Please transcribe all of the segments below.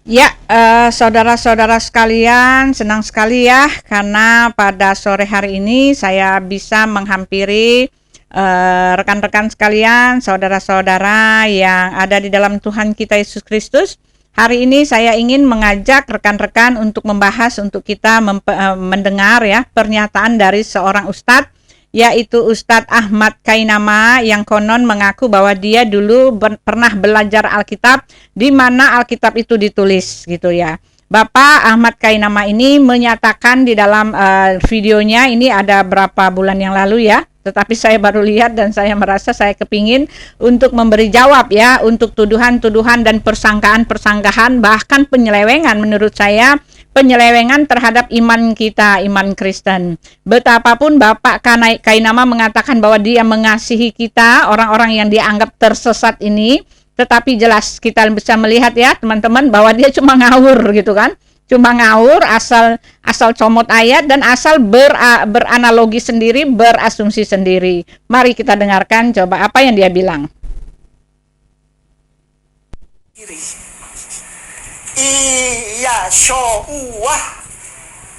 Ya, saudara-saudara sekalian, senang sekali ya karena pada sore hari ini saya bisa menghampiri rekan-rekan sekalian, saudara-saudara yang ada di dalam Tuhan kita Yesus Kristus. Hari ini saya ingin mengajak rekan-rekan untuk membahas, untuk kita mendengar ya pernyataan dari seorang ustadz, yaitu Ustadz Ahmad Kainama, yang konon mengaku bahwa dia dulu pernah belajar Alkitab di mana Alkitab itu ditulis gitu ya. Bapak Ahmad Kainama ini menyatakan di dalam videonya, ini ada berapa bulan yang lalu ya, tetapi saya baru lihat dan saya merasa saya kepingin untuk memberi jawab ya untuk tuduhan-tuduhan dan persangkaan-persangkaan, bahkan penyelewengan menurut saya, penyelewengan terhadap iman kita, iman Kristen. Betapapun Bapak Kainama mengatakan bahwa dia mengasihi kita, orang-orang yang dianggap tersesat ini, tetapi jelas kita bisa melihat ya teman-teman bahwa dia cuma ngawur gitu kan. Cuma ngawur, asal comot ayat dan asal beranalogi sendiri, berasumsi sendiri. Mari kita dengarkan coba apa yang dia bilang.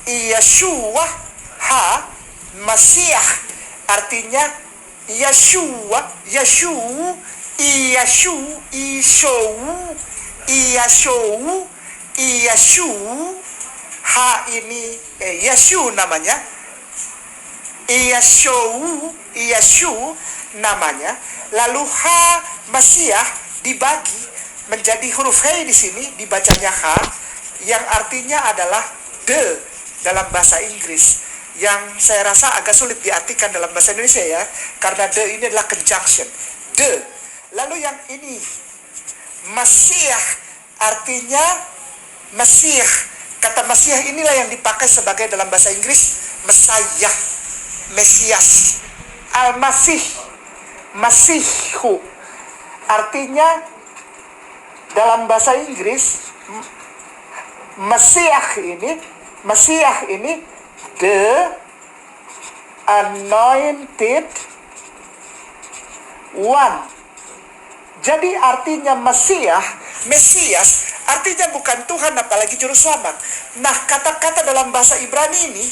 Yeshua ha Masiah, artinya Yeshua ha ini Yeshu namanya, Yeshu namanya, lalu ha Masiah dibagi menjadi huruf he di sini dibacanya ha, yang artinya adalah the dalam bahasa Inggris, yang saya rasa agak sulit diartikan dalam bahasa Indonesia ya, karena the ini adalah conjunction the. Lalu yang ini Masiah, artinya Mesiah. Kata Mesiah inilah yang dipakai sebagai dalam bahasa Inggris Messiah, Mesias. Al-Masih, Masihu, artinya dalam bahasa Inggris Mesiah ini the anointed one. Jadi artinya Mesias artinya bukan Tuhan apalagi juru selamat. Nah, kata-kata dalam bahasa Ibrani ini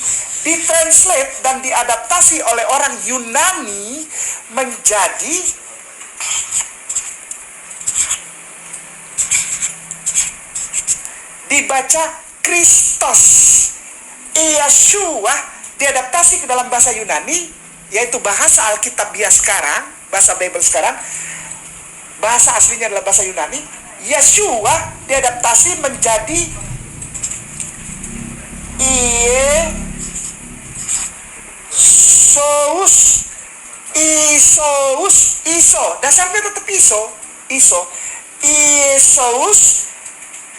ditranslate dan diadaptasi oleh orang Yunani menjadi dibaca Kristos. Yeshua diadaptasi ke dalam bahasa Yunani, yaitu bahasa Alkitab dia sekarang, bahasa Bible sekarang, bahasa aslinya adalah bahasa Yunani. Yeshua diadaptasi menjadi Iso, dasarnya tetap Isos,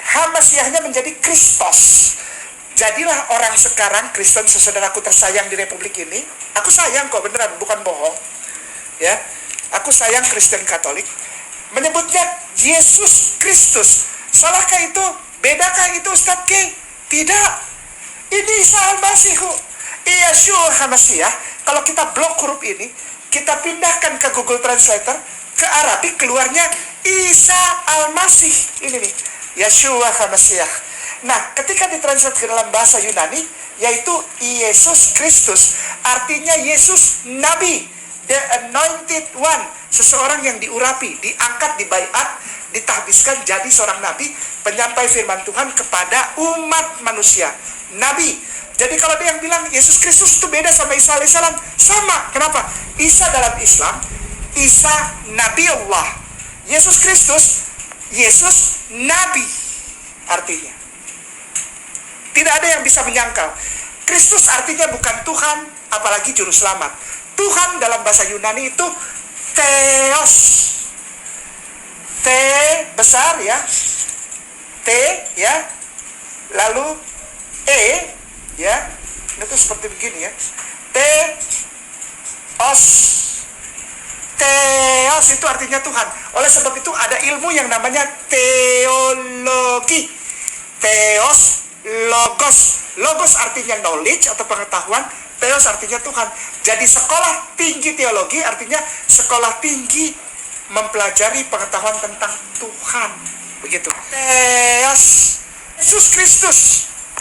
Hamasiahnya menjadi Kristos. Jadilah orang sekarang Kristen, saudaraku tersayang di Republik ini. Aku sayang kok, beneran, bukan bohong ya. Aku sayang Kristen Katolik menyebutnya Yesus Kristus. Salahkah itu? Bedakah itu Ustaz K? Tidak. Ini Isa Al-Masihu, Yeshua HaMasiah. Kalau kita blok huruf ini, kita pindahkan ke Google Translator, ke Arabik, keluarnya Isa Al-Masih. Ini nih, Yeshua HaMasiah. Nah, ketika ditranslate ke dalam bahasa Yunani, yaitu Yesus Kristus, artinya Yesus Nabi, the anointed one, seseorang yang diurapi, diangkat, dibaiat, ditahbiskan jadi seorang nabi, penyampai firman Tuhan kepada umat manusia, nabi. Jadi kalau dia yang bilang Yesus Kristus itu beda sama Isa alaihissalam, sama. Kenapa? Isa dalam Islam, Isa Nabi Allah, Yesus Kristus, Yesus Nabi artinya. Tidak ada yang bisa menyangkal. Kristus artinya bukan Tuhan, apalagi juru selamat. Tuhan dalam bahasa Yunani itu Theos. T besar ya. T ya. Lalu E ya. Itu seperti begini ya. Theos. Theos itu artinya Tuhan. Oleh sebab itu ada ilmu yang namanya teologi. Theos, logos. Logos artinya knowledge atau pengetahuan. Theos artinya Tuhan. Jadi sekolah tinggi teologi artinya sekolah tinggi mempelajari pengetahuan tentang Tuhan. Begitu. Theos Yesus Kristus,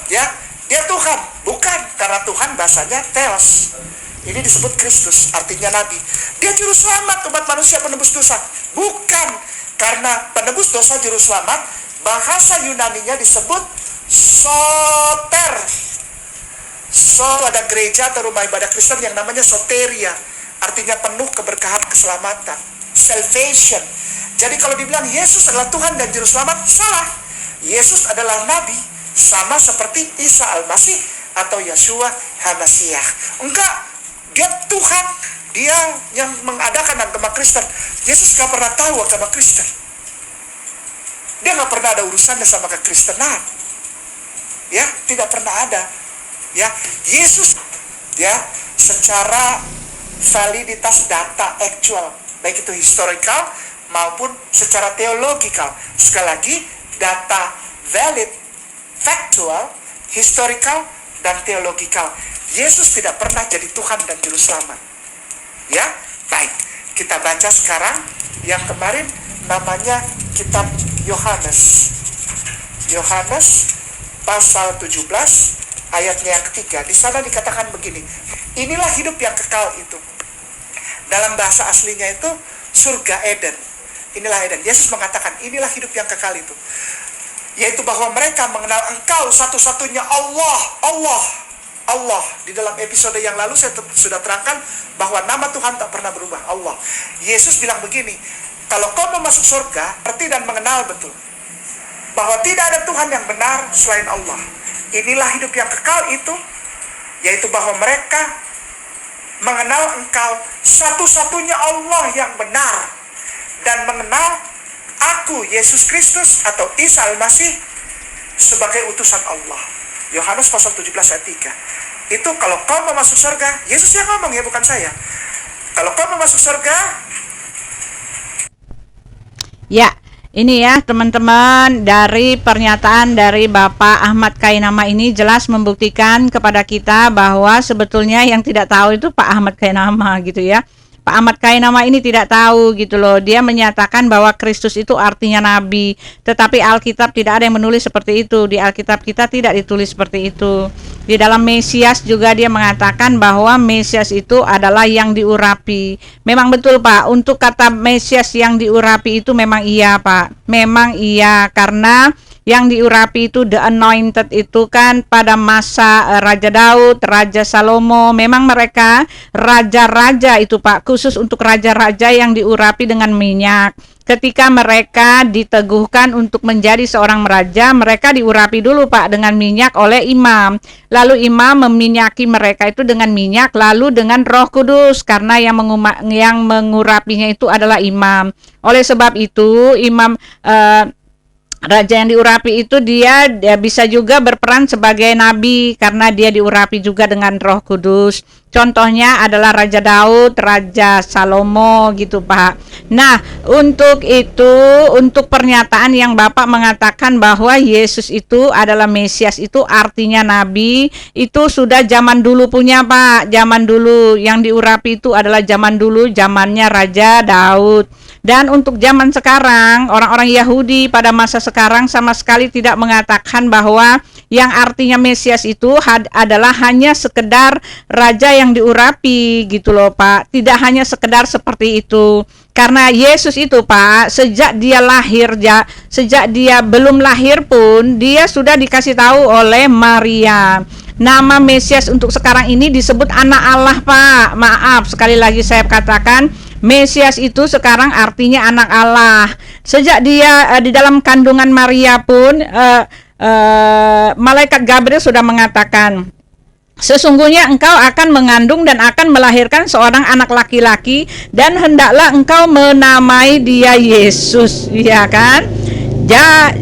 ya, dia Tuhan, bukan karena Tuhan bahasanya Theos. Ini disebut Kristus, artinya Nabi. Dia juru selamat umat manusia penebus dosa, bukan karena penebus dosa juru selamat. Bahasa Yunaninya disebut soter. So ada gereja atau rumah ibadah Kristen yang namanya soteria, artinya penuh keberkahan keselamatan, salvation. Jadi kalau dibilang Yesus adalah Tuhan dan juru selamat, salah. Yesus adalah Nabi, sama seperti Isa Al-Masih atau Yeshua HaMashiach. Enggak, dia Tuhan, dia yang mengadakan agama Kristen. Yesus gak pernah tahu agama Kristen. Dia gak pernah ada urusannya sama kekristenan. Ya, tidak pernah ada. Ya, Yesus, ya, secara validitas data actual, baik itu historical maupun secara teologikal. Sekali lagi, data valid, factual, historical, dan teologikal. Yesus tidak pernah jadi Tuhan dan juru selamat. Ya, baik. Kita baca sekarang yang kemarin namanya kitab Yohanes. Yohanes pasal 17 ayatnya yang ketiga. Di sana dikatakan begini. Inilah hidup yang kekal itu. Dalam bahasa aslinya itu surga Eden. Inilah Eden. Yesus mengatakan inilah hidup yang kekal itu, yaitu bahwa mereka mengenal Engkau satu-satunya Allah. Allah. Di dalam episode yang lalu saya sudah terangkan bahwa nama Tuhan tak pernah berubah, Allah. Yesus bilang begini, kalau kau mau masuk surga, berarti dan mengenal betul bahwa tidak ada Tuhan yang benar selain Allah. Inilah hidup yang kekal itu, yaitu bahwa mereka mengenal Engkau satu-satunya Allah yang benar, dan mengenal Aku, Yesus Kristus atau Isa Al-Masih, sebagai utusan Allah. Yohanes pasal 17 ayat 3. Itu kalau kau mau masuk surga, Yesus yang ngomong ya, bukan saya. Kalau kau mau masuk surga, ya, ini ya teman-teman, dari pernyataan dari Bapak Ahmad Kainama ini jelas membuktikan kepada kita bahwa sebetulnya yang tidak tahu itu Pak Ahmad Kainama gitu ya. Pak Ahmad Kainama ini tidak tahu gitu loh. Dia menyatakan bahwa Kristus itu artinya Nabi, tetapi Alkitab tidak ada yang menulis seperti itu. Di Alkitab kita tidak ditulis seperti itu. Di dalam Mesias juga dia mengatakan bahwa Mesias itu adalah yang diurapi. Memang betul Pak, untuk kata Mesias yang diurapi itu memang iya Pak. Memang iya, karena yang diurapi itu the anointed itu kan pada masa Raja Daud, Raja Salomo. Memang mereka raja-raja itu Pak, khusus untuk raja-raja yang diurapi dengan minyak. Ketika mereka diteguhkan untuk menjadi seorang raja, mereka diurapi dulu Pak dengan minyak oleh imam. Lalu imam meminyaki mereka itu dengan minyak, lalu dengan Roh Kudus, karena yang mengurapinya itu adalah imam. Oleh sebab itu imam raja yang diurapi itu dia bisa juga berperan sebagai nabi karena dia diurapi juga dengan Roh Kudus. Contohnya adalah Raja Daud, Raja Salomo gitu Pak. Nah, untuk itu, untuk pernyataan yang Bapak mengatakan bahwa Yesus itu adalah Mesias itu artinya nabi, itu sudah zaman dulu punya Pak. Zaman dulu yang diurapi itu adalah zaman dulu, zamannya Raja Daud. Dan untuk zaman sekarang, orang-orang Yahudi pada masa sekarang sama sekali tidak mengatakan bahwa yang artinya Mesias itu adalah hanya sekedar raja yang diurapi gitu loh Pak. Tidak hanya sekedar seperti itu. Karena Yesus itu Pak, sejak dia lahir, sejak dia belum lahir pun, dia sudah dikasih tahu oleh Maria. Nama Mesias untuk sekarang ini disebut anak Allah Pak. Maaf, sekali lagi saya katakan, Mesias itu sekarang artinya anak Allah. Sejak dia di dalam kandungan Maria pun, malaikat Gabriel sudah mengatakan, sesungguhnya engkau akan mengandung dan akan melahirkan seorang anak laki-laki, dan hendaklah engkau menamai dia Yesus, ya kan?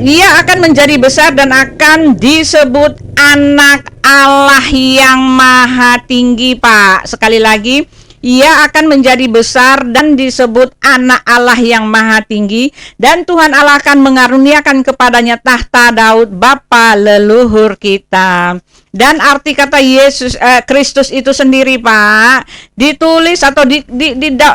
Ia akan menjadi besar dan akan disebut anak Allah yang maha tinggi Pak. Sekali lagi, ia akan menjadi besar dan disebut anak Allah yang maha tinggi, dan Tuhan Allah akan mengaruniakan kepadanya tahta Daud bapa leluhur kita. Dan arti kata Yesus Kristus itu sendiri Pak, ditulis atau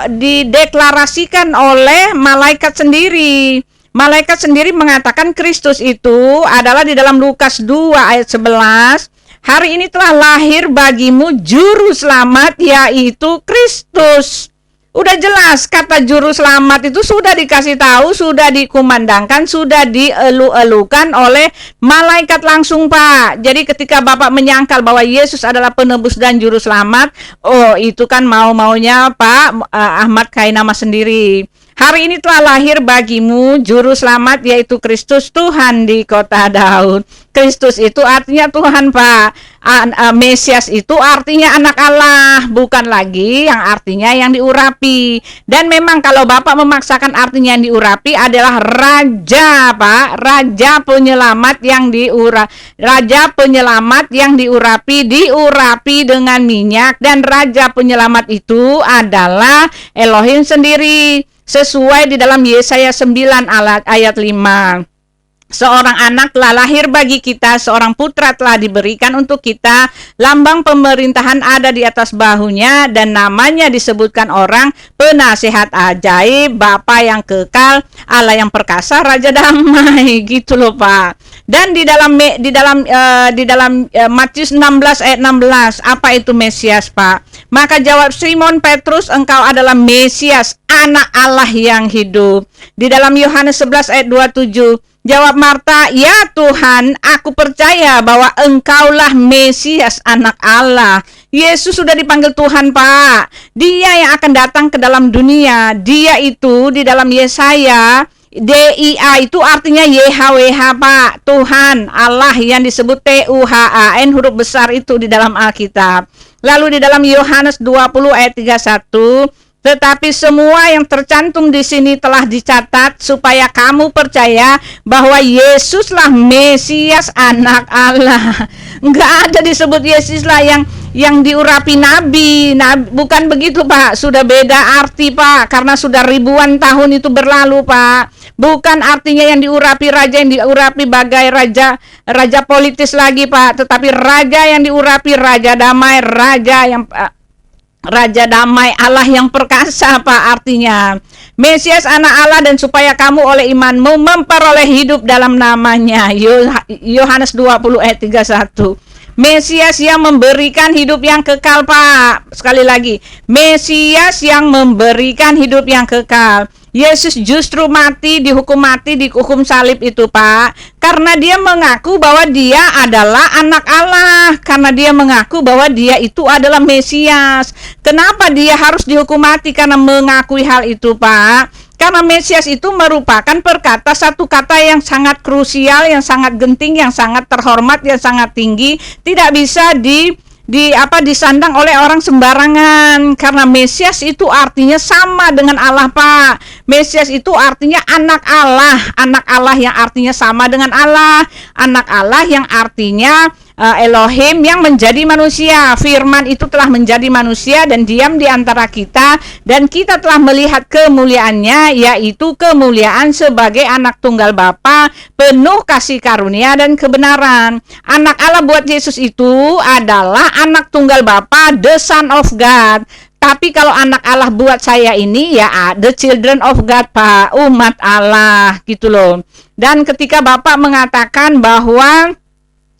dideklarasikan oleh malaikat sendiri. Malaikat sendiri mengatakan Kristus itu adalah di dalam Lukas 2 ayat 11, hari ini telah lahir bagimu juru selamat, yaitu Kristus. Udah jelas kata juru selamat itu sudah dikasih tahu, sudah dikumandangkan, sudah dielu-elukan oleh malaikat langsung, Pak. Jadi ketika Bapak menyangkal bahwa Yesus adalah penebus dan juru selamat, oh itu kan mau-maunya Pak Ahmad Kainama sendiri. Hari ini telah lahir bagimu juru selamat, yaitu Kristus Tuhan di kota Daud. Kristus itu artinya Tuhan, Pak. Mesias itu artinya anak Allah, bukan lagi yang artinya yang diurapi. Dan memang kalau Bapak memaksakan artinya yang diurapi adalah raja, Pak. Raja penyelamat yang diurapi dengan minyak, dan raja penyelamat itu adalah Elohim sendiri. Sesuai di dalam Yesaya 9 ayat 5. Seorang anak telah lahir bagi kita, seorang putra telah diberikan untuk kita, lambang pemerintahan ada di atas bahunya, dan namanya disebutkan orang penasehat ajaib, Bapa yang kekal, Allah yang perkasa, Raja damai, gitu loh Pak. Dan di dalam Matius 16 ayat 16, apa itu Mesias, Pak? Maka jawab Simon Petrus, engkau adalah Mesias, anak Allah yang hidup. Di dalam Yohanes 11 ayat 27, jawab Marta, ya Tuhan, aku percaya bahwa engkaulah Mesias, anak Allah. Yesus sudah dipanggil Tuhan, Pak. Dia yang akan datang ke dalam dunia. Dia itu di dalam Yesaya, DIA itu artinya YHWH, Pak. Tuhan, Allah yang disebut TUHAN, huruf besar itu di dalam Alkitab. Lalu di dalam Yohanes 20 ayat 31, tetapi semua yang tercantum di sini telah dicatat supaya kamu percaya bahwa Yesuslah Mesias, anak Allah. Enggak ada disebut Yesuslah yang diurapi nabi. Bukan begitu, Pak. Sudah beda arti, Pak, karena sudah ribuan tahun itu berlalu, Pak. Bukan artinya yang diurapi raja, yang diurapi bagai raja politis lagi, Pak, tetapi raja yang diurapi, raja damai, Raja damai, Allah yang perkasa, Pak, artinya Mesias anak Allah, dan supaya kamu oleh imanmu memperoleh hidup dalam namanya. Yohanes 20 ayat 31. Mesias yang memberikan hidup yang kekal, Pak. Sekali lagi, Mesias yang memberikan hidup yang kekal. Yesus justru dihukum mati di hukum salib itu, Pak, karena dia mengaku bahwa dia adalah anak Allah, karena dia mengaku bahwa dia itu adalah Mesias. Kenapa dia harus dihukum mati? Karena mengakui hal itu, Pak. Karena Mesias itu merupakan satu kata yang sangat krusial, yang sangat genting, yang sangat terhormat, yang sangat tinggi, tidak bisa disandang oleh orang sembarangan, karena Mesias itu artinya sama dengan Allah, Pak. Mesias itu artinya anak Allah yang artinya sama dengan Allah, anak Allah yang artinya Elohim yang menjadi manusia. Firman itu telah menjadi manusia dan diam di antara kita, dan kita telah melihat kemuliaannya, yaitu kemuliaan sebagai anak tunggal Bapa, penuh kasih karunia dan kebenaran. Anak Allah buat Yesus itu adalah anak tunggal Bapa, the Son of God. Tapi kalau anak Allah buat saya ini, ya the children of God, Pak, umat Allah, gitu loh. Dan ketika Bapak mengatakan bahwa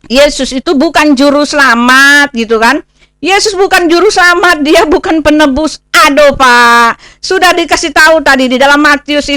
Yesus itu bukan juru selamat, gitu kan? Yesus bukan juru selamat, dia bukan penebus. Aduh, Pak, sudah dikasih tahu tadi di dalam Matius 1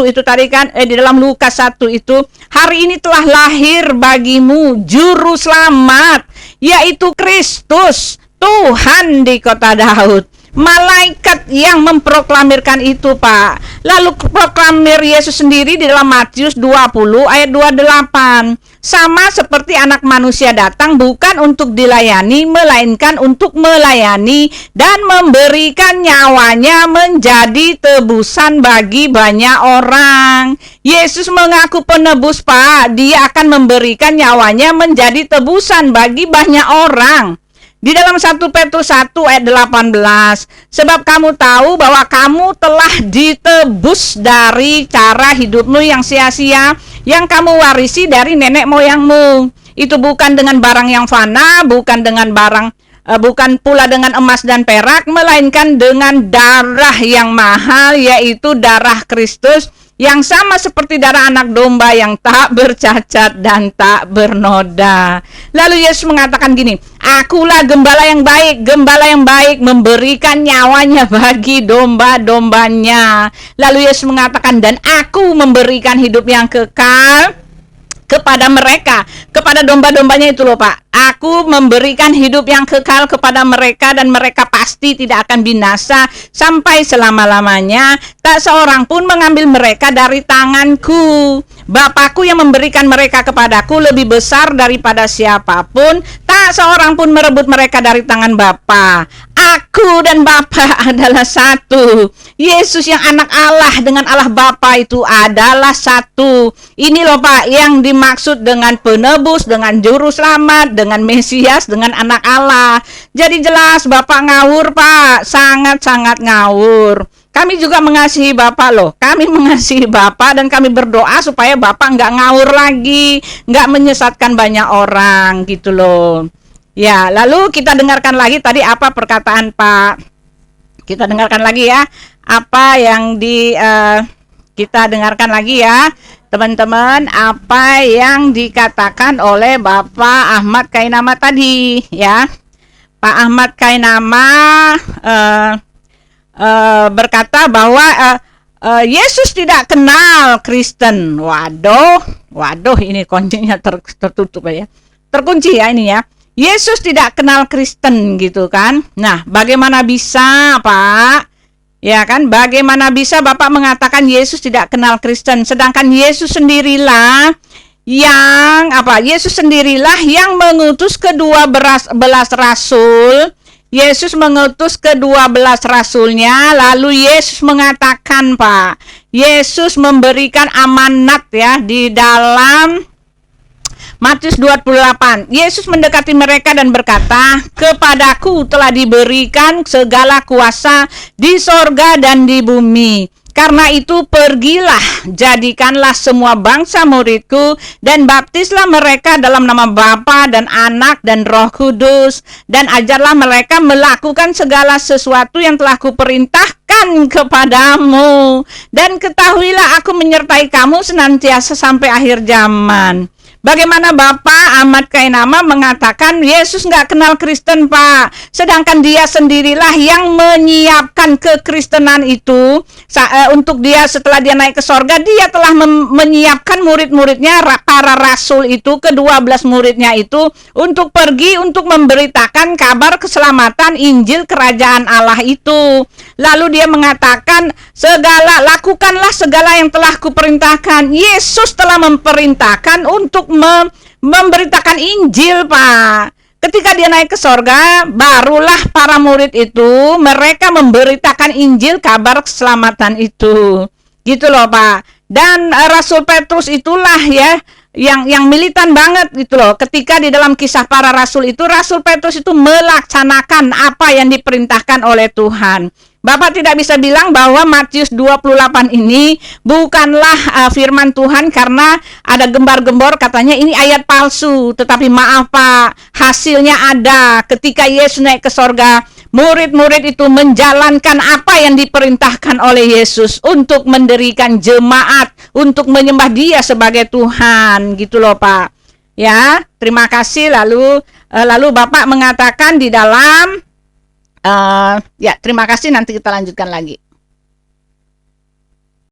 itu tadi kan, di dalam Lukas 1 itu, hari ini telah lahir bagimu juru selamat, yaitu Kristus, Tuhan di kota Daud. Malaikat yang memproklamirkan itu, Pak. Lalu proklamir Yesus sendiri di dalam Matius 20 ayat 28. Sama seperti anak manusia datang bukan untuk dilayani, melainkan untuk melayani dan memberikan nyawanya menjadi tebusan bagi banyak orang. Yesus mengaku penebus, Pak. Dia akan memberikan nyawanya menjadi tebusan bagi banyak orang. Di dalam 1 Petrus 1 ayat 18, sebab kamu tahu bahwa kamu telah ditebus dari cara hidupmu yang sia-sia, yang kamu warisi dari nenek moyangmu. Itu bukan dengan barang yang fana, bukan pula dengan emas dan perak, melainkan dengan darah yang mahal, yaitu darah Kristus, yang sama seperti darah anak domba yang tak bercacat dan tak bernoda. Lalu Yesus mengatakan gini, akulah gembala yang baik memberikan nyawanya bagi domba-dombanya. Lalu Yesus mengatakan, dan aku memberikan hidup yang kekal kepada mereka, kepada domba-dombanya itu loh Pak. Aku memberikan hidup yang kekal kepada mereka dan mereka pasti tidak akan binasa sampai selama-lamanya. Tak seorang pun mengambil mereka dari tanganku. Bapakku yang memberikan mereka kepadaku lebih besar daripada siapapun. Tak seorang pun merebut mereka dari tangan Bapa. Aku dan Bapa adalah satu. Yesus yang anak Allah dengan Allah Bapa itu adalah satu. Ini loh Pak yang dimaksud dengan penebus, dengan juru selamat, dengan Mesias, dengan anak Allah. Jadi jelas Bapak ngawur Pak, sangat-sangat ngawur. Kami juga mengasihi Bapak loh. Kami mengasihi Bapak dan kami berdoa supaya Bapak nggak ngawur lagi, nggak menyesatkan banyak orang gitu loh. Ya, lalu kita dengarkan lagi tadi apa perkataan Pak. Kita dengarkan lagi ya, apa yang kita dengarkan lagi ya, teman-teman, apa yang dikatakan oleh Bapak Ahmad Kainama tadi ya. Pak Ahmad Kainama berkata bahwa Yesus tidak kenal Kristen. Waduh, ini kuncinya tertutup ya. Terkunci ya ini ya. Yesus tidak kenal Kristen gitu kan. Nah, bagaimana bisa Pak? Ya kan, bagaimana bisa Bapak mengatakan Yesus tidak kenal Kristen, sedangkan Yesus sendirilah yang Yesus sendirilah yang mengutus ke-12 rasul. Yesus mengutus ke-12 rasulnya, lalu Yesus mengatakan Pak, Yesus memberikan amanat ya di dalam Matius 28. Yesus mendekati mereka dan berkata, kepadaku telah diberikan segala kuasa di sorga dan di bumi. Karena itu pergilah, jadikanlah semua bangsa muridku, dan baptislah mereka dalam nama Bapa dan Anak dan Roh Kudus, dan ajarlah mereka melakukan segala sesuatu yang telah kuperintahkan kepadamu. Dan ketahuilah aku menyertai kamu senantiasa sampai akhir zaman. Bagaimana Bapak Ahmad Kainama mengatakan Yesus nggak kenal Kristen Pak, sedangkan dia sendirilah yang menyiapkan kekristenan itu untuk dia setelah dia naik ke sorga. Dia telah menyiapkan murid-muridnya, para rasul itu, ke-12 muridnya itu untuk pergi untuk memberitakan kabar keselamatan Injil kerajaan Allah itu. Lalu dia mengatakan lakukanlah segala yang telah kuperintahkan. Yesus telah memerintahkan untuk memberitakan Injil Pak. Ketika dia naik ke sorga, barulah para murid itu mereka memberitakan Injil, kabar keselamatan itu. Gitu loh Pak. Dan Rasul Petrus itulah ya yang militan banget gitu loh. Ketika di dalam kisah para rasul itu, Rasul Petrus itu melaksanakan apa yang diperintahkan oleh Tuhan. Bapak tidak bisa bilang bahwa Matius 28 ini bukanlah firman Tuhan karena ada gembar-gembor katanya ini ayat palsu. Tetapi maaf Pak, hasilnya ada. Ketika Yesus naik ke sorga, murid-murid itu menjalankan apa yang diperintahkan oleh Yesus untuk mendirikan jemaat, untuk menyembah Dia sebagai Tuhan, gitu loh Pak. Ya, terima kasih. Lalu Bapak mengatakan di dalam ya, terima kasih, nanti kita lanjutkan lagi.